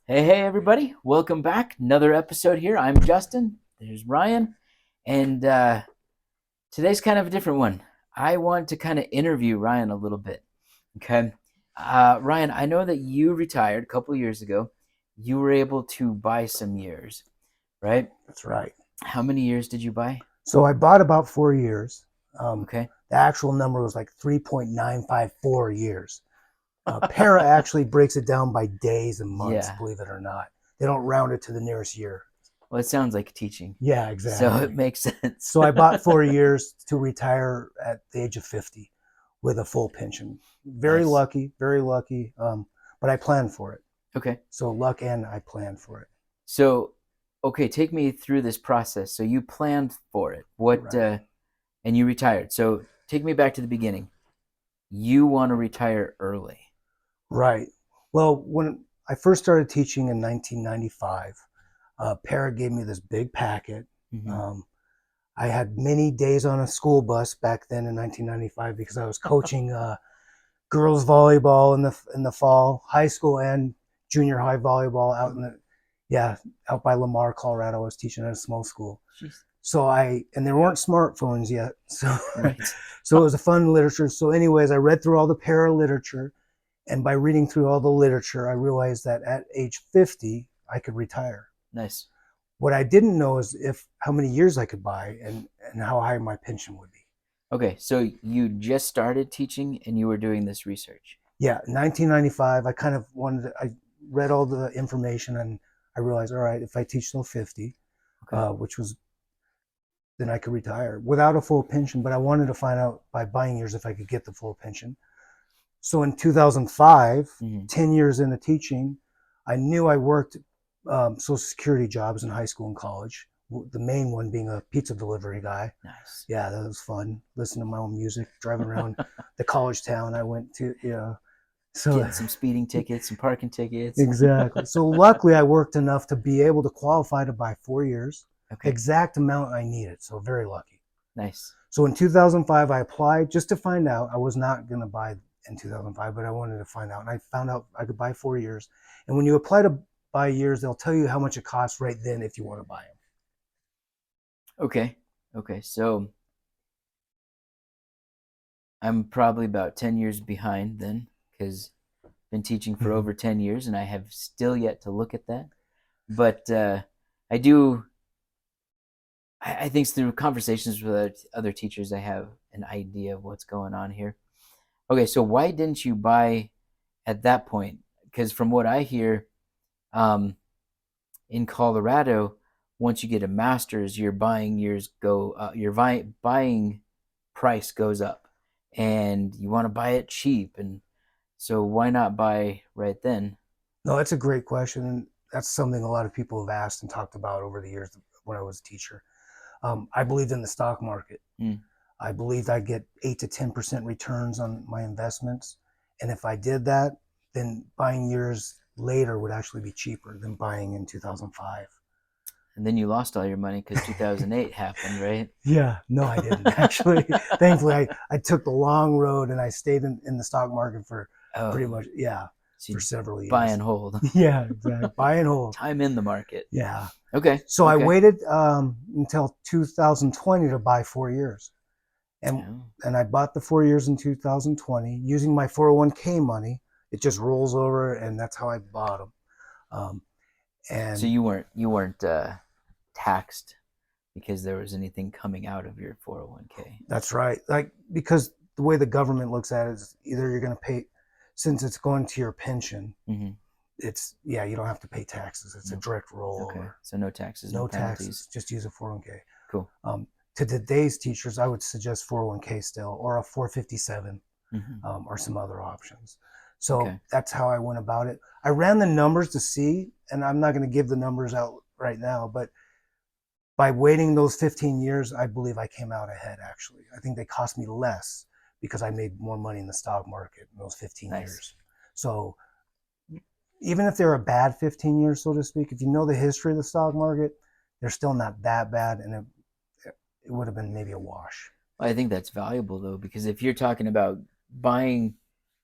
Hey, everybody. Welcome back. Another episode here. I'm Justin. There's Ryan. And today's kind of a different one. I want to kind of interview Ryan a little bit. Okay. Ryan, I know that you retired a couple of years ago. You were able to buy some years, right? That's right. How many years did you buy? So I bought about 4 years. Okay. The actual number was like 3.954 years. Para actually breaks it down by days and months, Yeah. believe it or not. They don't round it to the nearest year. Well, it sounds like teaching. Yeah, So it exactly. makes sense. So I bought 4 years to retire at the age of 50 with a full pension. Very Nice. lucky, very lucky. But I planned for it. Okay. So luck and I planned for it. So, okay, take me through this process. So you planned for it. Right. And you retired. So take me back to the beginning. You want to retire early. Right. Well, when I first started teaching in 1995, Para gave me this big packet. Mm-hmm. Um, I had many days on a school bus back then in 1995 because I was coaching girls volleyball in the fall, high school and junior high volleyball out by Lamar, Colorado. I was teaching at a small school. Jeez. And there weren't smartphones yet, so Right. so it was a fun literature. So, anyways, I read through all the para literature, and by reading through all the literature, I realized that at age 50, I could retire. Nice. What I didn't know is if how many years I could buy and how high my pension would be. Okay, so you just started teaching and you were doing this research. Yeah, 1995, I kind of I read all the information and I realized, all right, if I teach till 50, Okay. which was, then I could retire without a full pension. But I wanted to find out by buying years if I could get the full pension. So in 2005, Mm-hmm. 10 years into teaching, I knew I worked Social Security jobs in high school and college. The main one being a pizza delivery guy. Nice. Yeah, that was fun. Listening to my own music, driving around the college town I went to. So Getting some speeding tickets, some parking tickets. exactly. So luckily, I worked enough to be able to qualify to buy 4 years, the Okay. exact amount I needed. So very lucky. Nice. So in 2005, I applied just to find out. I was not going to buy in 2005, but I wanted to find out. And I found out I could buy 4 years. And when you apply to buy years, they'll tell you how much it costs right then if you want to buy them. Okay. Okay. So I'm probably about 10 years behind then because I've been teaching for over 10 years and I have still yet to look at that. But I do, I think through conversations with other teachers, I have an idea of what's going on here. Okay, so why didn't you buy at that point? Because from what I hear, um, in Colorado, once you get a master's, your buying years go, buying price goes up, and you want to buy it cheap, and so why not buy right then? No, that's a great question. And that's something a lot of people have asked and talked about over the years when I was a teacher. I believed in the stock market. Mm, I believed I'd get 8 to 10% returns on my investments. And if I did that, then buying years later would actually be cheaper than buying in 2005. and then you lost all your money because 2008 happened, right? Yeah, no, I didn't actually. Thankfully, I took the long road and I stayed in the stock market for pretty Oh, much, yeah, so for you several buy years. and hold. Yeah, exactly. Buy and hold. Time in the market. Yeah. Okay, So I okay. waited until 2020 to buy 4 years. And Oh. and I bought the 4 years in 2020 using my 401k money. It just rolls over, and that's how I bought them. Um, So and you weren't taxed because there was anything coming out of your 401k. that's right. Like because the way the government looks at it is either you're going to pay, since it's going to your pension. Mm-hmm. It's yeah, you don't have to pay taxes. It's a Nope. direct Okay. rollover. So no taxes, no No penalties. taxes. Just use a 401k. Cool. To today's teachers, I would suggest 401k still or a 457 Mm-hmm. or some other options. So Okay. that's how I went about it. I ran the numbers to see, and I'm not going to give the numbers out right now, but by waiting those 15 years, I believe I came out ahead, actually. I think they cost me less because I made more money in the stock market in those 15 Nice. years. So even if they're a bad 15 years, so to speak, if you know the history of the stock market, they're still not that bad, and it would have been maybe a wash. I think that's valuable though, because if you're talking about buying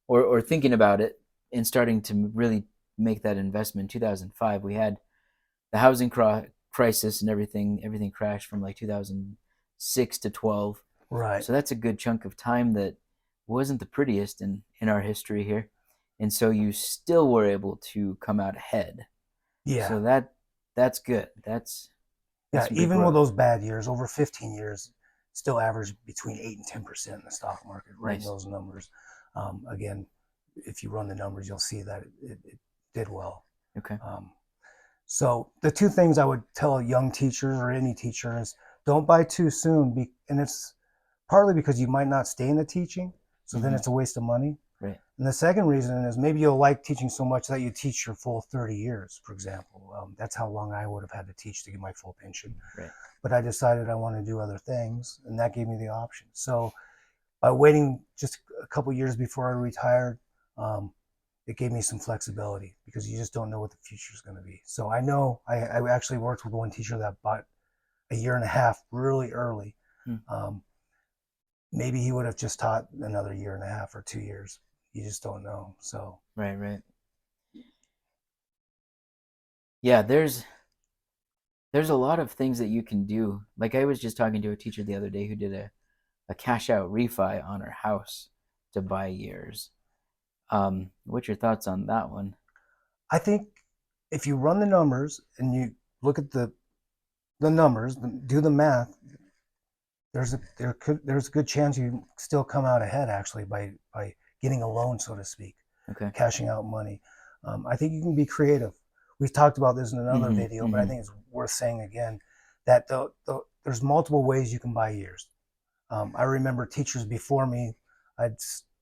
or thinking about it and starting to really make that investment in 2005. We had the housing crisis and everything crashed from like 2006 to 12. Right. So that's a good chunk of time that wasn't the prettiest in our history here. And so you still were able to come out ahead. Yeah. So that's good. That's Yeah. some good Even with growth. those bad years, over 15 years, still averaged between 8 and 10% in the stock market, right in Nice. those numbers. Again, if you run the numbers, you'll see that it did well. Okay. Um, so the two things I would tell young teachers or any teacher is don't buy too soon. And it's partly because you might not stay in the teaching. So then Mm-hmm. it's a waste of money. Right. And the second reason is maybe you'll like teaching so much that you teach your full 30 years, for example. That's how long I would have had to teach to get my full pension. Right. But I decided I want to do other things, and that gave me the option. So by waiting just a couple years before I retired, it gave me some flexibility because you just don't know what the future is going to be. So I know I actually worked with one teacher that bought a year and a half really early. Hmm. Maybe he would have just taught another year and a half or 2 years. You just don't know. So Right. Right. Yeah. There's a lot of things that you can do. Like I was just talking to a teacher the other day who did a cash out refi on her house to buy years. What's your thoughts on that one? I think if you run the numbers and you look at the numbers, do the math, there's a good chance you still come out ahead actually by getting a loan, so to speak, Okay. cashing out money. I think you can be creative. We've talked about this in another Mm-hmm. video, but I Mm-hmm. think it's worth saying again that there's multiple ways you can buy years. I remember teachers before me I'd,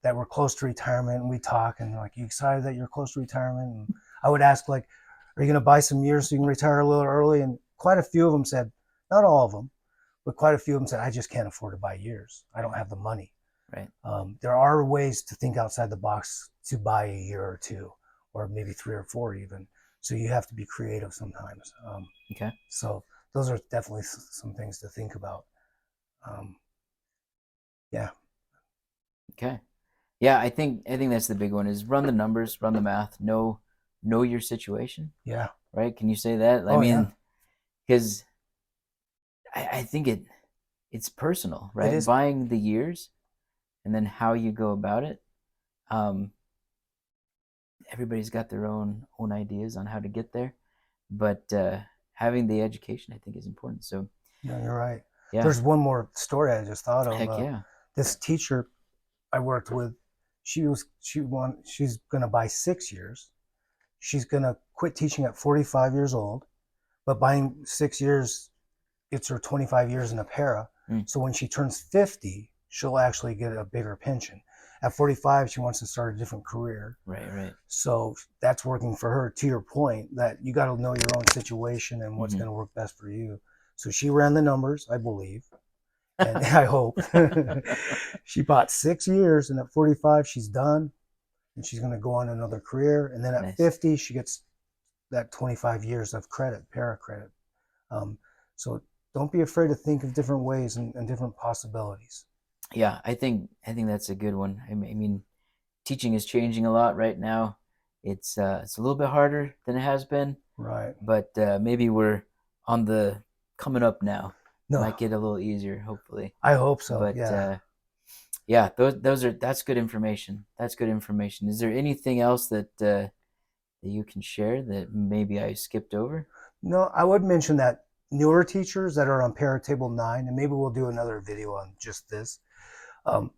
that were close to retirement, and we talk, and like, you excited that you're close to retirement? And I would ask, like, are you going to buy some years so you can retire a little early? And quite a few of them said, not all of them, but quite a few of them said, I just can't afford to buy years. I don't have the money. Right. There are ways to think outside the box to buy a year or two, or maybe 3 or 4 even. So you have to be creative sometimes. Okay. So those are definitely some things to think about. Um, yeah. Okay. Yeah, I think that's the big one is run the numbers, run the math, know your situation, Yeah. right? Can you say that? I Oh, yeah. mean, because I think it's personal, It right? is. Buying the years and then how you go about it. Um, Everybody's got their own ideas on how to get there, but having the education, I think, is important. So No, you're right. yeah, There's one more story I just thought of. heck yeah. This teacher I worked with, she's going to buy 6 years. She's going to quit teaching at 45 years old, but buying 6 years gets her 25 years in a para. Mm. So when she turns 50, she'll actually get a bigger pension. At 45, she wants to start a different career. Right, right. So that's working for her. To your point, that you got to know your own situation and what's Mm-hmm. going to work best for you. So she ran the numbers, I believe, and I hope. She bought 6 years, and at 45, she's done, and she's going to go on another career. And then at Nice. 50, she gets that 25 years of credit, para credit. Um, so don't be afraid to think of different ways and different possibilities. Yeah, I think that's a good one. I mean, teaching is changing a lot right now. It's a little bit harder than it has been, Right. but maybe we're on the coming up now. No, Might get a little easier, hopefully. I hope so. But Yeah. yeah, that's good information. That's good information. Is there anything else that you can share that maybe I skipped over? No, I would mention that newer teachers that are on para table 9, and maybe we'll do another video on just this. Um,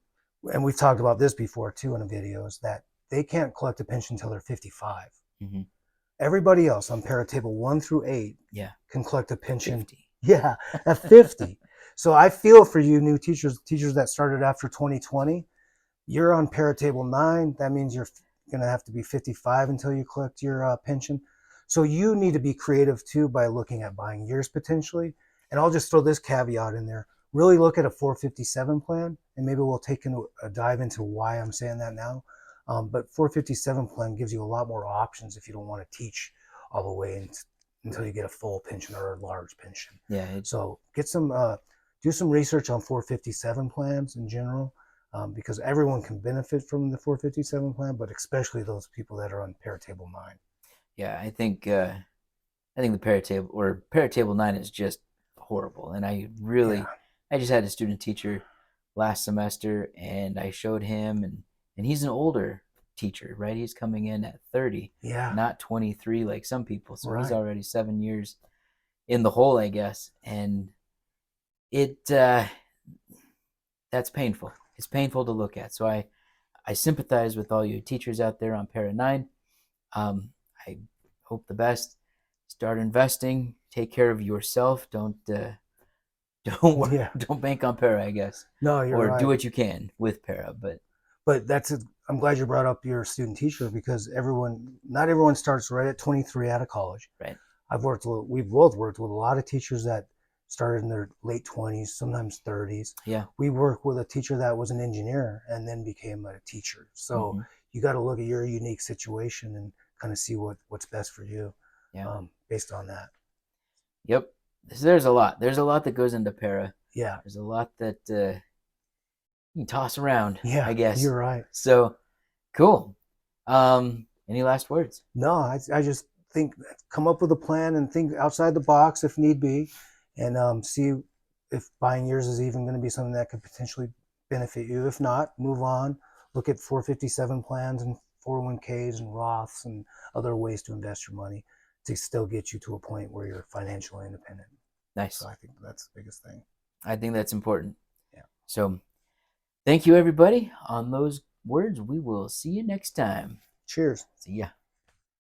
and we've talked about this before too in the videos, that they can't collect a pension until they're 55. Mm-hmm. Everybody else on para table 1 through 8 Yeah, can collect a pension. 50. Yeah, at 50. So I feel for you new teachers that started after 2020. You're on para table 9. That means you're going to have to be 55 until you collect your pension. So you need to be creative too by looking at buying years potentially. And I'll just throw this caveat in there. Really look at a 457 plan, and maybe we'll take a dive into why I'm saying that now. But 457 plan gives you a lot more options if you don't want to teach all the way until you get a full pension or a large pension. Yeah, So do some research on 457 plans in general, because everyone can benefit from the 457 plan, but especially those people that are on para table 9. Yeah, I think the Parrot Table 9 is just horrible. And Yeah, I just had a student teacher last semester, and I showed him, and he's an older teacher, right? He's coming in at 30, yeah, not 23 like some people. So he's right. already 7 years in the hole, I guess. And it, that's painful. It's painful to look at. So I sympathize with all you teachers out there on Para 9. I hope the best. Start investing. Take care of yourself. Don't Yeah, don't bank on para, I guess, no, you're or do right. what you can with para. But But I'm glad you brought up your student teacher because not everyone starts right at 23 out of college. right, We've both worked with a lot of teachers that started in their late 20s, sometimes 30s. yeah, We worked with a teacher that was an engineer and then became a teacher. So mm-hmm. you got to look at your unique situation and kind of see what's best for you Yeah, based on that. yep. So there's a lot. There's a lot that goes into para. Yeah, There's a lot that you can toss around, yeah, I guess. you're right. So cool. Any last words? No, I just think come up with a plan and think outside the box if need be, and see if buying yours is even going to be something that could potentially benefit you. If not, move on. Look at 457 plans and 401ks and Roths and other ways to invest your money to still get you to a point where you're financially independent. So Nice. I think that's the biggest thing. I think that's important. Yeah. So thank you, everybody. On those words, we will see you next time. Cheers. See ya.